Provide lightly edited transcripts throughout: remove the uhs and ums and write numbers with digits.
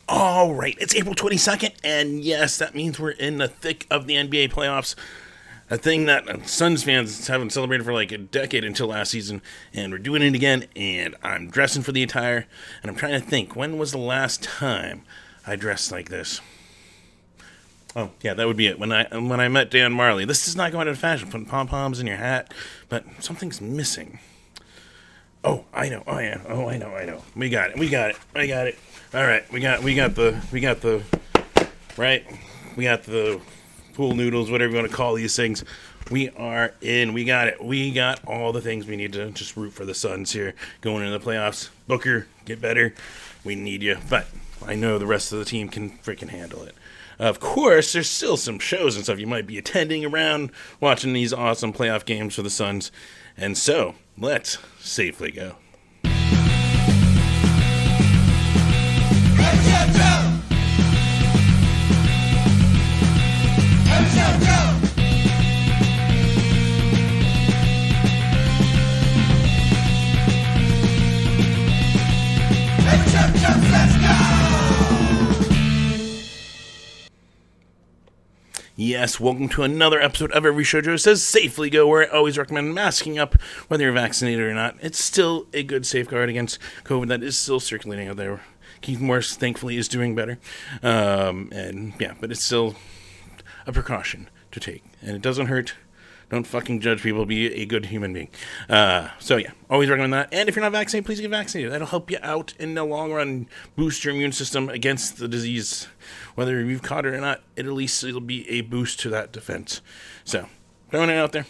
All right, it's April 22nd, and yes, that means we're in the thick of the NBA playoffs. A thing that Suns fans haven't celebrated for like a decade until last season, and we're doing it again, and I'm dressing for the attire, and I'm trying to think, when was the last time I dressed like this? Oh, yeah, that would be it. When I met Dan Marley. This is not going out of fashion, putting pom-poms in your hat, but something's missing. Oh, I know. Oh, yeah. Oh, I know. We got it. All right, we got the right. We got the pool noodles, whatever you want to call these things. We are in. We got it. We got all the things we need to just root for the Suns here going into the playoffs. Booker, get better. We need you, but I know the rest of the team can freaking handle it. Of course, there's still some shows and stuff you might be attending around, watching these awesome playoff games for the Suns, and so let's safely go. Yes, welcome to another episode of Every Shoujo Says Safely Go, where I always recommend masking up whether you're vaccinated or not. It's still a good safeguard against COVID that is still circulating out there. Keith Morris, thankfully, is doing better. But it's still a precaution to take. And it doesn't hurt. Don't fucking judge people. Be a good human being. Always recommend that. And if you're not vaccinated, please get vaccinated. That'll help you out in the long run. Boost your immune system against the disease. Whether you've caught it or not, it'll be a boost to that defense. So, throwing it out there.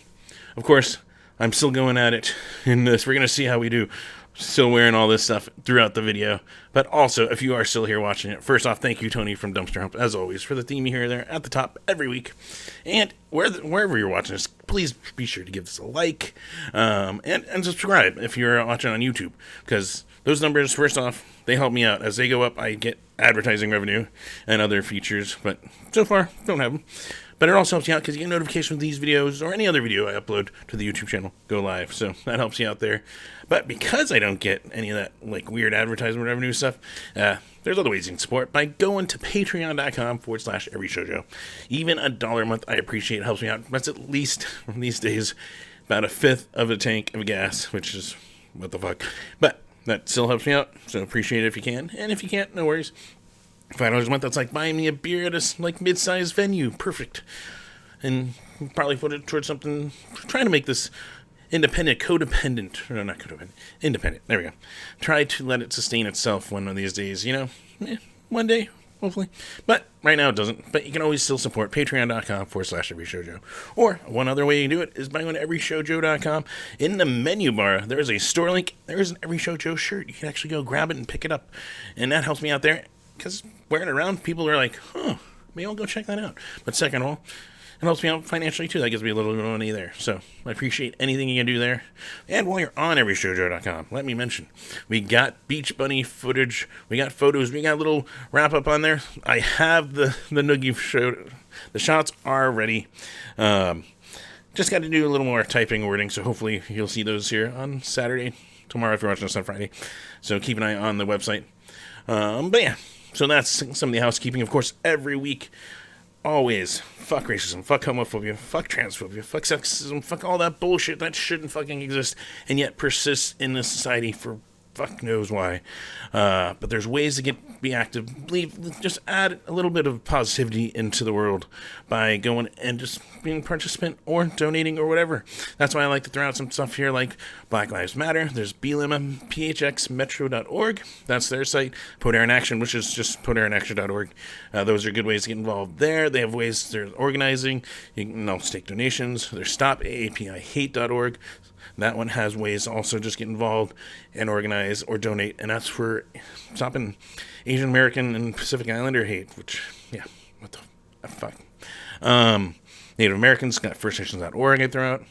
Of course, I'm still going at it in this. We're going to see how we do. Still wearing all this stuff throughout the video. But also, if you are still here watching it, first off, thank you, Tony from Dumpster Hump, as always, for the theme you hear there at the top every week. And wherever you're watching this, please be sure to give this a like and subscribe if you're watching on YouTube. Because those numbers, first off, they help me out. As they go up, I get advertising revenue and other features. But so far, don't have them. But it also helps you out because you get notifications of these videos or any other video I upload to the YouTube channel go live. So that helps you out there. But because I don't get any of that like weird advertisement revenue stuff, there's other ways you can support by going to patreon.com/everyshoujo. Even $1 a month, I appreciate. It helps me out. That's at least, these days, about a fifth of a tank of gas, which is, what the fuck. But that still helps me out, so appreciate it if you can. And if you can't, no worries. $5 a month, that's like buying me a beer at a like mid-sized venue. Perfect. And probably put it towards something, trying to make this independent. Independent. There we go. Try to let it sustain itself one of these days, one day, hopefully. But right now it doesn't. But you can always still support patreon.com/everyshoujo. Or one other way you can do it is by going to everyshoujo.com. In the menu bar, there is a store link. There is an Every Shoujo shirt. You can actually go grab it and pick it up. And that helps me out there. Because wearing it around, people are like, maybe I'll go check that out. But second of all, it helps me out financially too. That gives me a little bit of money there. So I appreciate anything you can do there. And while you're on everyshoujo.com, let me mention, we got Beach Bunny footage. We got photos. We got a little wrap-up on there. I have the Noogie show. The shots are ready. Just got to do a little more typing and wording. So hopefully you'll see those here on Saturday. Tomorrow if you're watching this on Friday. So keep an eye on the website. So that's some of the housekeeping. Of course, every week, always, fuck racism, fuck homophobia, fuck transphobia, fuck sexism, fuck all that bullshit that shouldn't fucking exist and yet persists in this society for fuck knows why. But there's ways to be active. Just add a little bit of positivity into the world by going and just being a participant or donating or whatever. That's why I like to throw out some stuff here like Black Lives Matter. There's BLM, phxmetro.org. That's their site. Poder in Action, which is just poderinAction.org. Those are good ways to get involved there. They have ways, they're organizing. You can take donations. There's stopaapihate.org. That one has ways to also just get involved and organize or donate, and that's for stopping Asian American and Pacific Islander hate, which, what the fuck. Native Americans got FirstNations.org I throw out.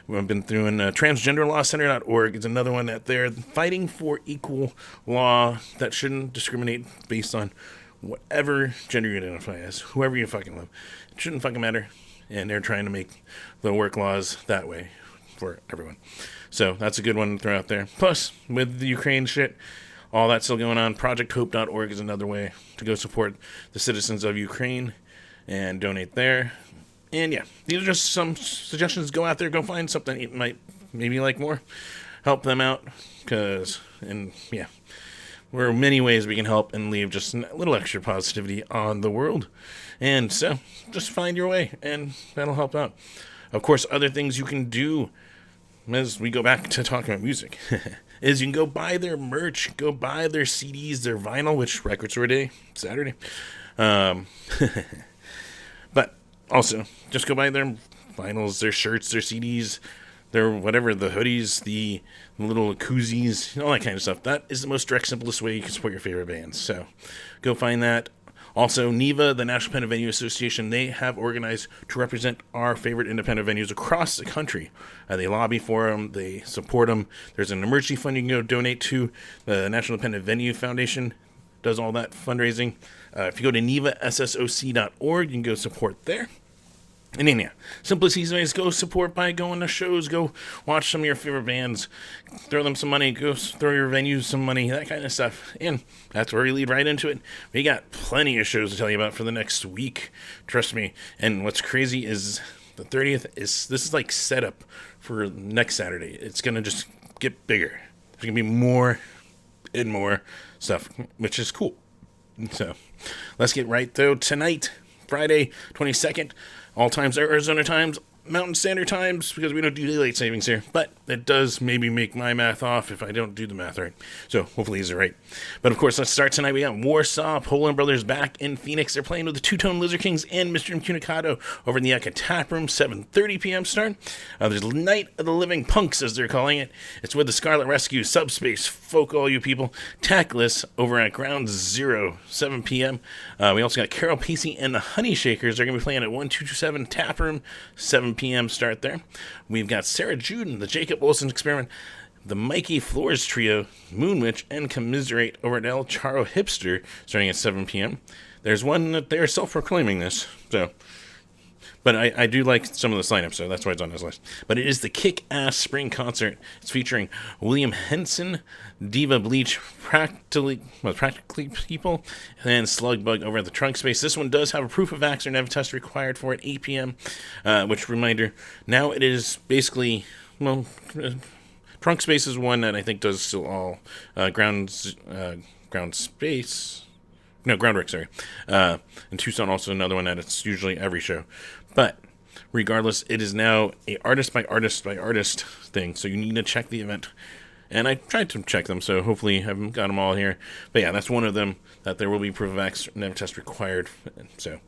We've been through transgenderlawcenter.org. It's another one that they're fighting for equal law that shouldn't discriminate based on whatever gender you identify as, whoever you fucking love. It shouldn't fucking matter, and they're trying to make the work laws that way for everyone. So that's a good one to throw out there. Plus, with the Ukraine shit, all that's still going on. ProjectHope.org is another way to go support the citizens of Ukraine and donate there. And yeah, these are just some suggestions. Go out there, go find something you might maybe like more. Help them out, there are many ways we can help and leave just a little extra positivity on the world. And so, just find your way, and that'll help out. Of course, other things you can do, as we go back to talking about music, is you can go buy their merch, go buy their CDs, their vinyl, which Record Store Day, Saturday. But also, just go buy their vinyls, their shirts, their CDs, their whatever, the hoodies, the little koozies, all that kind of stuff. That is the most direct, simplest way you can support your favorite bands. So go find that. Also, NIVA, the National Independent Venue Association, they have organized to represent our favorite independent venues across the country. They lobby for them. They support them. There's an emergency fund you can go donate to. The National Independent Venue Foundation does all that fundraising. If you go to nivassoc.org, you can go support there. And then, yeah, simplest, easy ways, go support by going to shows, go watch some of your favorite bands, throw them some money, go throw your venues some money, that kind of stuff. And that's where we lead right into it. We got plenty of shows to tell you about for the next week, trust me. And what's crazy is the 30th this is like setup for next Saturday. It's going to just get bigger. There's going to be more and more stuff, which is cool. So let's get right, though. Tonight, Friday, 22nd, all times are Arizona times, Mountain Standard Times, because we don't do daylight savings here, but it does maybe make my math off if I don't do the math right. So hopefully these are right. But of course, let's start tonight. We got Warsaw, Poland Brothers back in Phoenix. They're playing with the Two-Tone Lizard Kings and Mr. Incunacado over in the Eka Tap Room, 7:30 p.m. start. There's Night of the Living Punks, as they're calling it. It's with the Scarlet Rescue, Subspace, Folk All You People, Tactless over at Ground Zero, 7 p.m. We also got Carol Pacey and the Honey Shakers. They're going to be playing at 1227 Tap Room, 7 p.m. start there. We've got Sarah Juden, the Jacob Wilson Experiment, the Mikey Flores Trio, Moonwitch, and Commiserate over at El Charro Hipster, starting at 7 p.m. There's one that they're self-proclaiming this, so... But I do like some of the sign-ups, so that's why it's on this list. But it is the Kick-Ass Spring Concert. It's featuring William Henson, Diva Bleach, Practically People, and Slugbug over at the Trunk Space. This one does have a proof of vax or negative test required for at 8 p.m., which, reminder, now it is basically, Trunk Space is one that I think does still all ground space... No, Groundwork, sorry. And Tucson, also another one that it's usually every show. But regardless, it is now a artist by artist by artist thing, so you need to check the event. And I tried to check them, so hopefully I haven't got them all here. But yeah, that's one of them, that there will be proof of vax negative test required. So,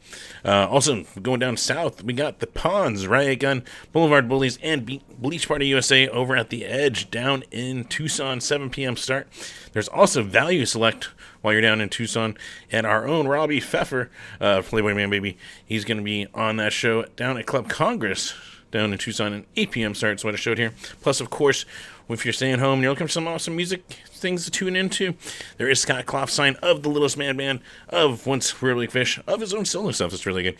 also, going down south, we got the Pawns, Riot Gun, Boulevard Bullies, and Bleach Party USA over at the Edge down in Tucson, 7 p.m. start. There's also Value Select while you're down in Tucson, and our own Robbie Pfeffer, Playboy Man Baby, he's going to be on that show down at Club Congress down in Tucson at 8 p.m. starts what I showed here. Plus, of course, if you're staying home and you're looking for some awesome music things to tune into, there is Scott Klopfstein of the Littlest Man Band, of Once Real Big Fish, of his own solo stuff. It's really good.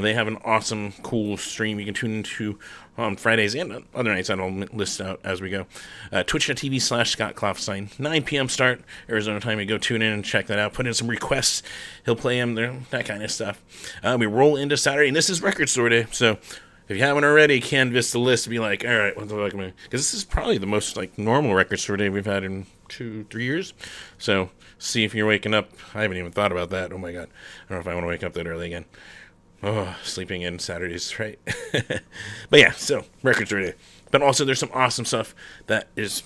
They have an awesome, cool stream you can tune into on Fridays and other nights. I'll list out as we go. Twitch.tv/Scott Klopfstein, 9 p.m. start, Arizona time. You go tune in and check that out. Put in some requests. He'll play them there, that kind of stuff. We roll into Saturday, and this is Record Store Day, so... If you haven't already, canvass the list and be like, all right, what the fuck am I? Because this is probably the most normal Record Store Day we've had in 2-3 years. So see if you're waking up. I haven't even thought about that. Oh my god, I don't know if I want to wake up that early again. Oh, sleeping in Saturdays, right? But yeah, so Record Store Day. But also, there's some awesome stuff that is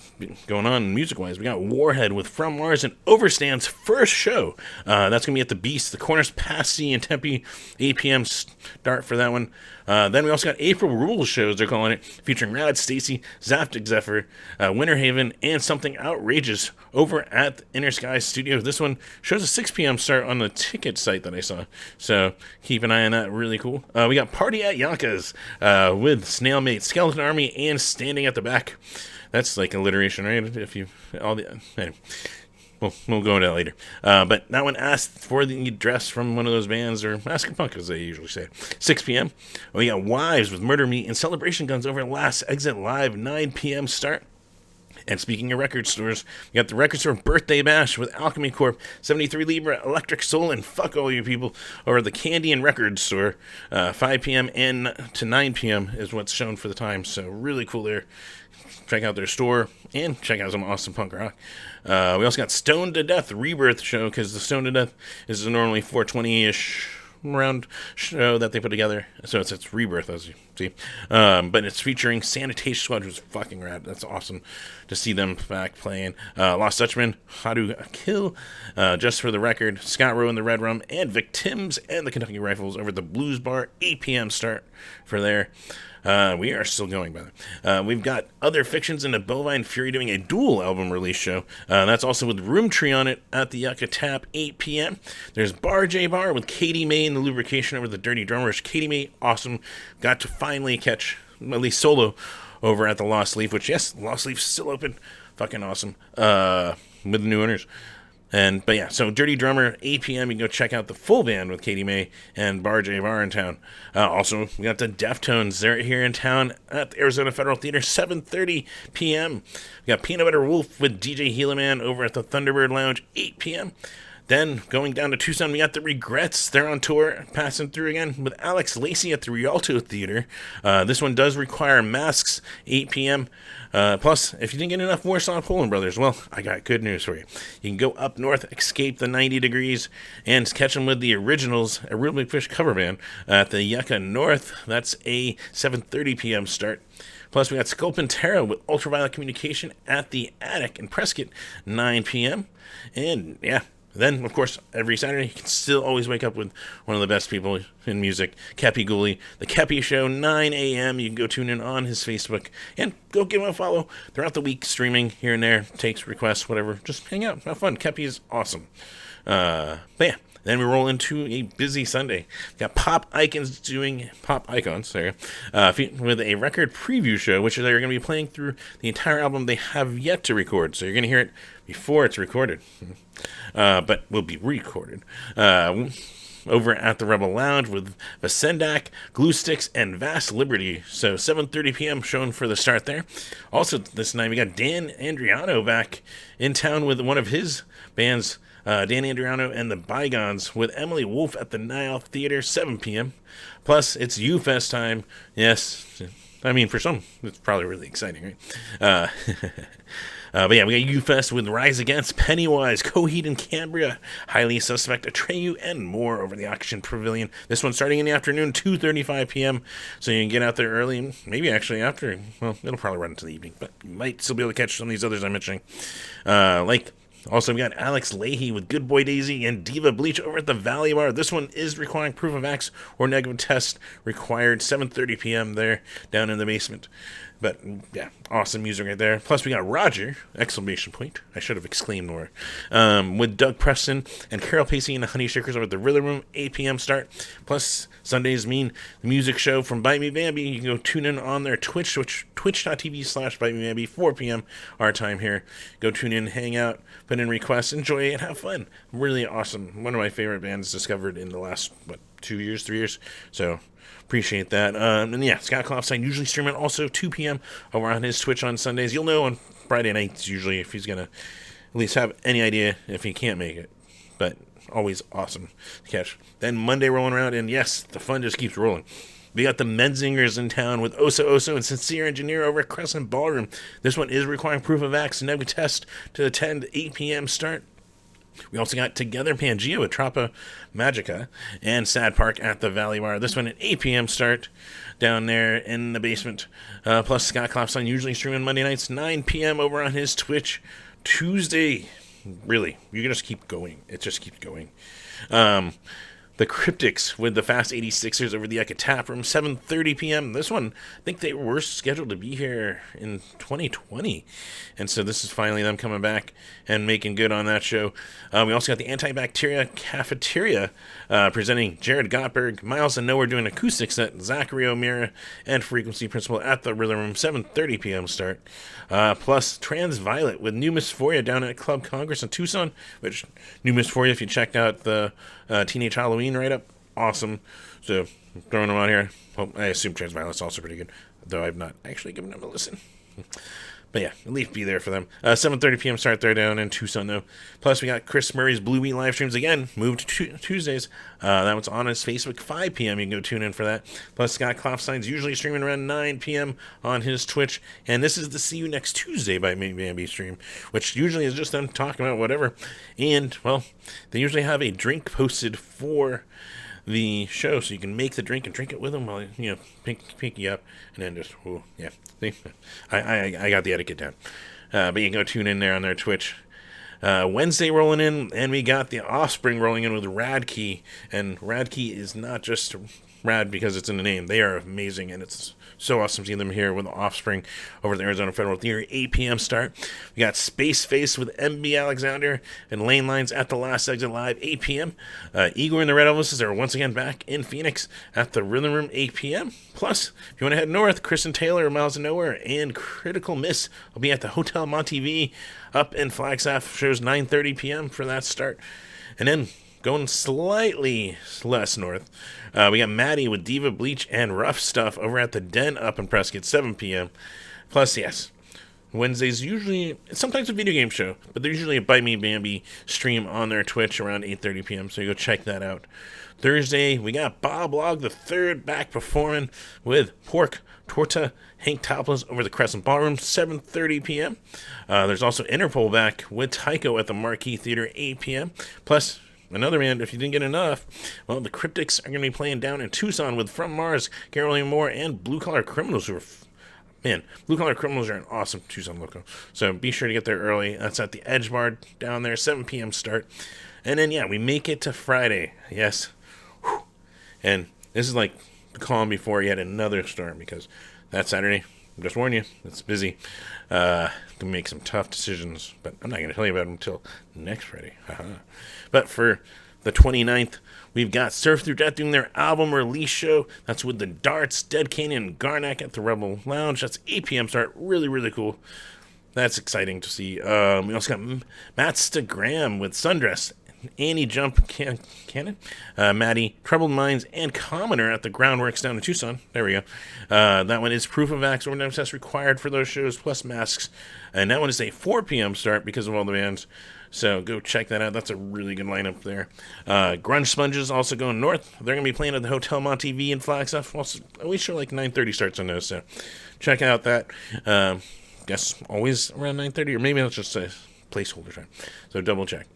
going on music-wise. We got Warhead with From Mars and Overstand's first show. That's going to be at the Beast, the Corners Passy in Tempe, 8 p.m. start for that one. Then we also got April Rules shows, they're calling it, featuring Rad Stacy, Zaptic Zephyr, Winter Haven, and Something Outrageous over at the Inner Sky Studios. This one shows a 6 p.m. start on the ticket site that I saw. So keep an eye on that. Really cool. We got Party at Yanka's with Snailmate, Skeleton Army, and Standing at the Back. That's like alliteration, right? If you anyway. We'll go into that later. But that one asked for the address from one of those bands, or Mask and Punk, as they usually say. 6 p.m. We got Wives with Murder Me and Celebration Guns over at Last Exit Live, 9 p.m. start. And speaking of record stores, we got the Record Store Birthday Bash with Alchemy Corp, 73 Libra, Electric Soul, and fuck all you people over at the Candy and Record Store. 5 p.m. and to 9 p.m. is what's shown for the time, so really cool there. Check out their store and check out some awesome punk rock. We also got Stoned to Death Rebirth show, because the Stoned to Death is normally 420-ish round show that they put together, so it's Rebirth, as you see, but it's featuring Sanitation Squad, who's fucking rad. That's awesome to see them back playing. Lost Dutchman, How to Kill, Just for the Record, Scott Rowe and the Red Rum, and Victims and the Kentucky Rifles over at the Blues Bar. 8 p.m. start for there. We are still going, by the way. We've got Other Fictions and a Bovine Fury doing a dual album release show. That's also with Room Tree on it at the Yucca Tap, 8 p.m. There's Bar J Bar with Katie May and the Lubrication over the Dirty Drummers. Katie May, awesome. Got to finally catch, at least solo, over at the Lost Leaf, which, yes, Lost Leaf's still open. Fucking awesome. With the new owners. But yeah, so Dirty Drummer, 8 p.m. You can go check out the full band with Katie May and Bar J Bar in town. Also, we got the Deftones. They're here in town at the Arizona Federal Theater, 7:30 p.m. We got Peanut Butter Wolf with DJ Helaman over at the Thunderbird Lounge, 8 p.m. Then, going down to Tucson, we got the Regrets. They're on tour, passing through again with Alex Lacey at the Rialto Theater. This one does require masks, 8 p.m. Plus, if you didn't get enough Warsaw Poland Brothers, well, I got good news for you. You can go up north, escape the 90 degrees, and catch them with the Originals, a Real Big Fish cover band, at the Yucca North. That's a 7:30 p.m. start. Plus, we got Sculpin Terra with Ultraviolet Communication at the Attic in Prescott, 9 p.m. And, yeah. Then, of course, every Saturday, you can still always wake up with one of the best people in music, Kepi Gooley. The Kepi Show, 9 a.m. You can go tune in on his Facebook and go give him a follow throughout the week, streaming here and there, takes requests, whatever. Just hang out, have fun. Kepi is awesome. But yeah, then we roll into a busy Sunday. We got Pop Icons with a record preview show, which they're going to be playing through the entire album they have yet to record. So you're going to hear it before it's recorded. But will be recorded. Over at the Rebel Lounge with Vasendak, Glue Sticks, and Vast Liberty. So 7:30 p.m. shown for the start there. Also this night we got Dan Andriano back in town with one of his bands, Dan Andriano and the Bygones, with Emily Wolf at the Nile Theater, 7 p.m. Plus, it's U-Fest time. Yes, I mean, for some, it's probably really exciting, right? But yeah, we got U-Fest with Rise Against, Pennywise, Coheed and Cambria, Highly Suspect, Atreyu, and more over the Auction Pavilion. This one starting in the afternoon, 2:35 p.m. So you can get out there early, maybe actually after, well, it'll probably run into the evening, but you might still be able to catch some of these others I'm mentioning. Also, we got Alex Leahy with Good Boy Daisy and Diva Bleach over at the Valley Bar. This one is requiring proof of X or negative test required, 7:30 p.m. there down in the basement. But, yeah, awesome music right there. Plus, we got Roger, exclamation point. I should have exclaimed more. With Doug Preston and Carol Pacey and the Honey Shakers over at the Rhythm Room, 8 p.m. start. Plus, Sundays mean the music show from Bite Me Bambi. You can go tune in on their Twitch, twitch.tv/Bite Me Bambi, 4 p.m. our time here. Go tune in, hang out, put in requests, enjoy it, have fun. Really awesome. One of my favorite bands discovered in the last, 3 years. So, appreciate that. And yeah, Scott Klopstein usually streaming also 2 p.m. over on his Twitch on Sundays. You'll know on Friday nights usually if he's going to at least have any idea if he can't make it. But always awesome to catch. Then Monday rolling around, and yes, the fun just keeps rolling. We got the Menzingers in town with Oso and Sincere Engineer over at Crescent Ballroom. This one is requiring proof of X and negative test to attend 8 p.m. start. We also got Together Pangea with Trappa Magica and Sad Park at the Valley Bar. This one at 8 p.m. start down there in the basement. Plus, Scott Klopstein usually streaming Monday nights, 9 p.m. over on his Twitch. Tuesday, really, you can just keep going. It just keeps going. The Cryptics with the Fast 86ers over the Yucca Tap Room, 7:30 p.m. This one, I think they were scheduled to be here in 2020. And so this is finally them coming back and making good on that show. We also got the Antibacteria Cafeteria presenting Jared Gottberg, Miles and Nowhere doing acoustic set, Zachary O'Meara, and Frequency Principal at the Rhythm Room, 7:30 p.m. start. Plus Trans Violet with New Mysphoria down at Club Congress in Tucson, which New Mysphoria, if you checked out the Teenage Halloween write-up, awesome. So throwing them on here. Well, I assume Trans Violet's also pretty good, though I've not actually given them a listen. But yeah, at least be there for them. 7:30 p.m. start there down in Tucson, though. Plus, we got Chris Murray's Blue Wheat live streams again, moved to Tuesdays. That one's on his Facebook, 5 p.m. You can go tune in for that. Plus, Scott Klopstein's usually streaming around 9 p.m. on his Twitch. And this is the See You Next Tuesday by Me Bambi stream, which usually is just them talking about whatever. And, well, they usually have a drink posted for the show, so you can make the drink and drink it with them while pick you up, and then just yeah. See, I got the etiquette down. But you can go tune in there on their Twitch. Wednesday rolling in, and we got the Offspring rolling in with Radkey, and Radkey is not just rad because it's in the name. They are amazing, and it's so awesome seeing them here with the Offspring over at the Arizona Federal Theater, 8 p.m. start. We got Space Face with MB Alexander and Lane Lines at the Last Exit Live, 8 p.m. Igor and the Red Elvises are once again back in Phoenix at the Rhythm Room, 8 p.m. Plus, if you want to head north, Kristen Taylor, Miles of Nowhere, and Critical Miss will be at the Hotel Monte V up in Flagstaff. Shows 9:30 p.m. for that start. And then going slightly less north, we got Maddie with Diva Bleach and Rough Stuff over at the Den up in Prescott, 7 p.m. Plus, yes, Wednesdays usually, sometimes a video game show, but they're usually a By Me Bambi stream on their Twitch around 8:30 p.m., so you go check that out. Thursday, we got Bob Log the Third back performing with Pork Torta Hank Topless over the Crescent Ballroom, 7:30 p.m. There's also Interpol back with Tycho at the Marquee Theater, 8 p.m. Plus, another band, if you didn't get enough, well, the Cryptics are going to be playing down in Tucson with From Mars, Caroline Moore, and Blue Collar Criminals, who are, Blue Collar Criminals are an awesome Tucson local. So be sure to get there early. That's at the Edge Bar down there, 7 p.m. start. And then, yeah, we make it to Friday. Yes. Whew. And this is like the calm before yet another storm, because that Saturday, just warn you, it's busy. Can make some tough decisions, but I'm not going to tell you about them until next Friday. But for the 29th, we've got Surf Through Death doing their album release show. That's with the Darts, Dead Canyon, and Garnack at the Rebel Lounge. That's 8 p.m. start. Really, really cool. That's exciting to see. We also got Matt Stagram with Sundress, Annie Jump Cannon, Maddie, Troubled Minds, and Commoner at the Groundworks down in Tucson. There we go. That one is proof of vax or test required for those shows, plus masks. And that one is a 4 p.m. start because of all the bands. So go check that out. That's a really good lineup there. Grunge Sponges also going north. They're going to be playing at the Hotel Monte V in Flagstaff. Also, we show like 9:30 starts on those, so check out that. Guess always around 9:30, or maybe that's just a placeholder time. So double check.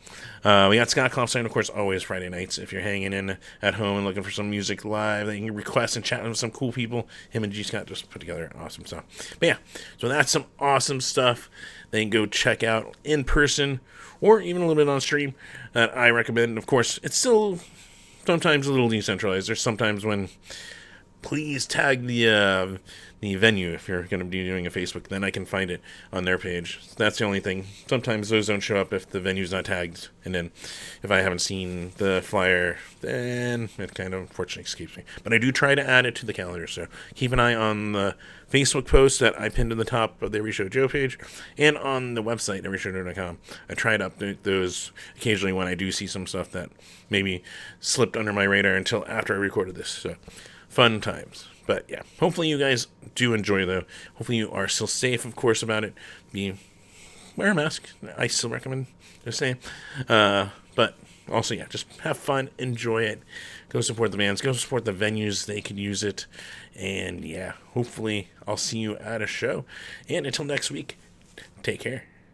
We got Scott Klopstein, of course, always Friday nights. If you're hanging in at home and looking for some music live that you can request and chat with some cool people, him and G. Scott just put together an awesome stuff. But yeah, so that's some awesome stuff that you can go check out in person or even a little bit on stream that I recommend. Of course, it's still sometimes a little decentralized. There's sometimes when please tag the venue if you're going to be doing a Facebook. Then I can find it on their page. That's the only thing. Sometimes those don't show up if the venue's not tagged. And then if I haven't seen the flyer, then it kind of unfortunately escapes me. But I do try to add it to the calendar. So keep an eye on the Facebook post that I pinned to the top of the Every Show Joe page and on the website, everyshowjoe.com. I try to update those occasionally when I do see some stuff that maybe slipped under my radar until after I recorded this. So fun times. But yeah, hopefully you guys do enjoy, though. Hopefully you are still safe, of course, about it. Wear a mask. I still recommend just saying. But also, yeah, just have fun, enjoy it. Go support the bands. Go support the venues. They could use it. And yeah, hopefully I'll see you at a show. And until next week, take care.